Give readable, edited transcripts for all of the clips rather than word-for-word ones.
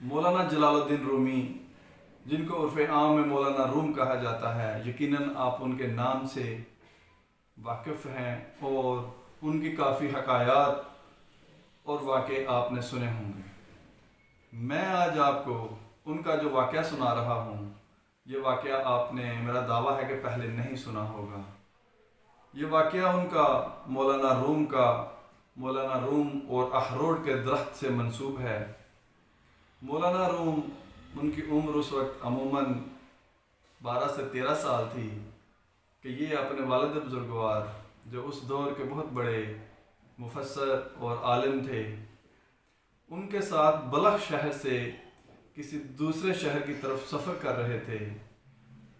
مولانا جلال الدین رومی، جن کو عرف عام میں مولانا روم کہا جاتا ہے، یقیناً آپ ان کے نام سے واقف ہیں اور ان کی کافی حکایات اور واقعے آپ نے سنے ہوں گے۔ میں آج آپ کو ان کا جو واقعہ سنا رہا ہوں، یہ واقعہ آپ نے، میرا دعویٰ ہے کہ پہلے نہیں سنا ہوگا۔ یہ واقعہ ان کا مولانا روم اور اخروٹ کے درخت سے منسوب ہے۔ مولانا روم، ان کی عمر اس وقت عموماً 12 سے 13 سال تھی کہ یہ اپنے والد بزرگوار، جو اس دور کے بہت بڑے مفسر اور عالم تھے، ان کے ساتھ بلخ شہر سے کسی دوسرے شہر کی طرف سفر کر رہے تھے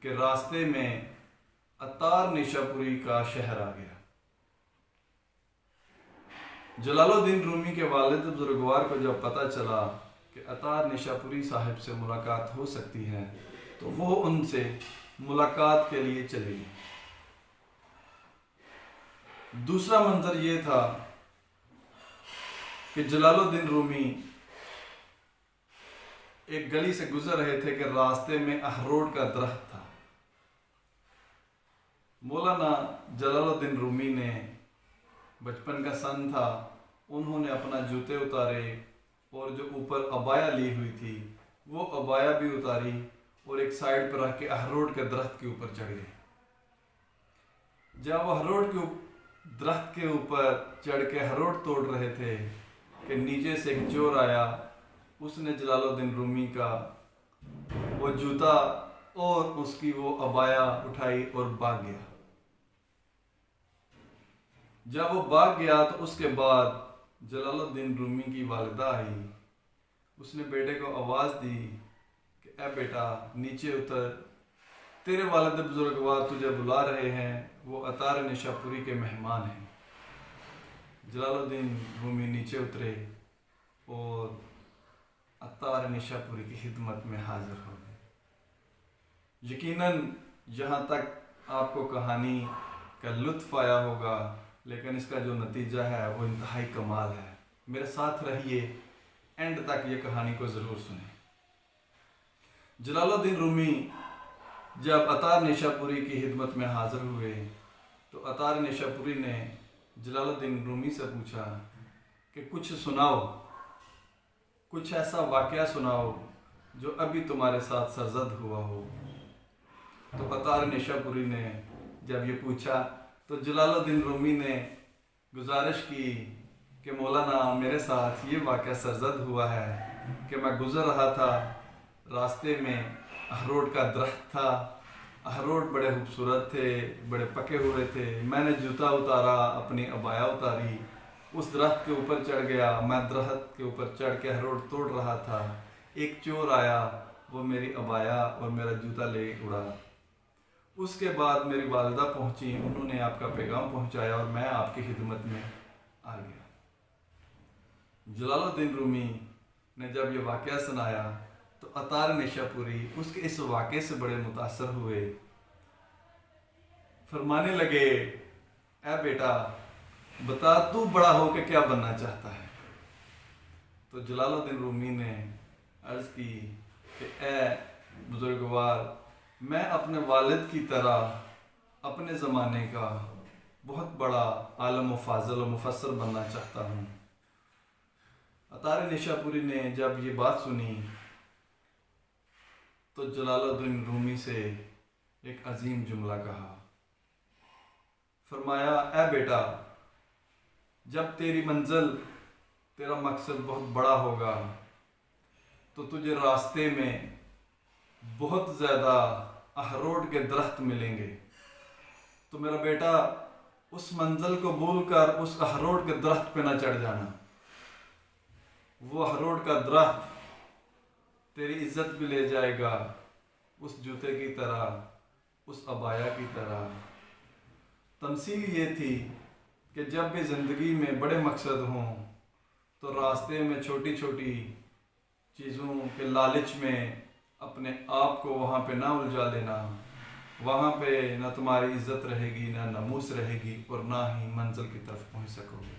کہ راستے میں اتار نیشاپوری کا شہر آ گیا۔ جلال الدین رومی کے والد بزرگوار کو جب پتہ چلا کہ اتار نیشاپوری صاحب سے ملاقات ہو سکتی ہے تو وہ ان سے ملاقات کے لیے چلے گئے۔ دوسرا منظر یہ تھا کہ جلال الدین رومی ایک گلی سے گزر رہے تھے کہ راستے میں اخروٹ کا درخت تھا۔ مولانا جلال الدین رومی نے، بچپن کا سن تھا، انہوں نے اپنا جوتے اتارے اور جو اوپر عبایا لی ہوئی تھی وہ عبایا بھی اتاری اور ایک سائیڈ پر رکھ کے اخروٹ کے درخت کے اوپر چڑھ گئے۔ جب وہ اخروٹ کے درخت کے اوپر چڑھ کے اخروٹ توڑ رہے تھے کہ نیچے سے ایک چور آیا، اس نے جلال الدین رومی کا وہ جوتا اور اس کی وہ عبایا اٹھائی اور بھاگ گیا۔ جب وہ بھاگ گیا تو اس کے بعد جلال الدین رومی کی والدہ آئی، اس نے بیٹے کو آواز دی کہ اے بیٹا نیچے اتر، تیرے والد بزرگوار تجھے بلا رہے ہیں، وہ اتار نیشاپوری کے مہمان ہیں۔ جلال الدین رومی نیچے اترے اور اتار نیشاپوری کی خدمت میں حاضر ہو گئے۔ یقیناً یہاں تک آپ کو کہانی کا لطف آیا ہوگا، لیکن اس کا جو نتیجہ ہے وہ انتہائی کمال ہے۔ میرے ساتھ رہیے، اینڈ تک یہ کہانی کو ضرور سنیں۔ جلال الدین رومی جب اتار نیشاپوری کی خدمت میں حاضر ہوئے تو اتار نیشاپوری نے جلال الدین رومی سے پوچھا کہ کچھ سناؤ، کچھ ایسا واقعہ سناؤ جو ابھی تمہارے ساتھ سرزد ہوا ہو۔ تو اتار نیشاپوری نے جب یہ پوچھا تو جلال الدین رومی نے گزارش کی کہ مولانا میرے ساتھ یہ واقعہ سرزد ہوا ہے کہ میں گزر رہا تھا، راستے میں اخروٹ کا درخت تھا، اخروٹ بڑے خوبصورت تھے، بڑے پکے ہوئے تھے، میں نے جوتا اتارا، اپنی عبایا اتاری، اس درخت کے اوپر چڑھ گیا، میں درخت کے اوپر چڑھ کے اخروٹ توڑ رہا تھا، ایک چور آیا، وہ میری عبایا اور میرا جوتا لے اڑا۔ اس کے بعد میری والدہ پہنچی، انہوں نے آپ کا پیغام پہنچایا اور میں آپ کی خدمت میں آ گیا۔ جلال الدین رومی نے جب یہ واقعہ سنایا تو اتار نیشاپوری اس کے اس واقعے سے بڑے متاثر ہوئے، فرمانے لگے اے بیٹا بتا تو بڑا ہو کے کیا بننا چاہتا ہے؟ تو جلال الدین رومی نے عرض کی کہ اے بزرگوار، میں اپنے والد کی طرح اپنے زمانے کا بہت بڑا عالم و فاضل و مفسر بننا چاہتا ہوں۔ اتار نیشاپوری نے جب یہ بات سنی تو جلال الدین رومی سے ایک عظیم جملہ کہا، فرمایا اے بیٹا، جب تیری منزل، تیرا مقصد بہت بڑا ہوگا تو تجھے راستے میں بہت زیادہ اخروٹ کے درخت ملیں گے، تو میرا بیٹا اس منزل کو بھول کر اس اخروٹ کے درخت پہ نہ چڑھ جانا۔ وہ اخروٹ کا درخت تیری عزت بھی لے جائے گا، اس جوتے کی طرح، اس عبایا کی طرح۔ تمثیل یہ تھی کہ جب بھی زندگی میں بڑے مقصد ہوں تو راستے میں چھوٹی چھوٹی چیزوں کے لالچ میں اپنے آپ کو وہاں پہ نہ الجھا لینا، وہاں پہ نہ تمہاری عزت رہے گی، نہ ناموس رہے گی، اور نہ ہی منزل کی طرف پہنچ سکو گے۔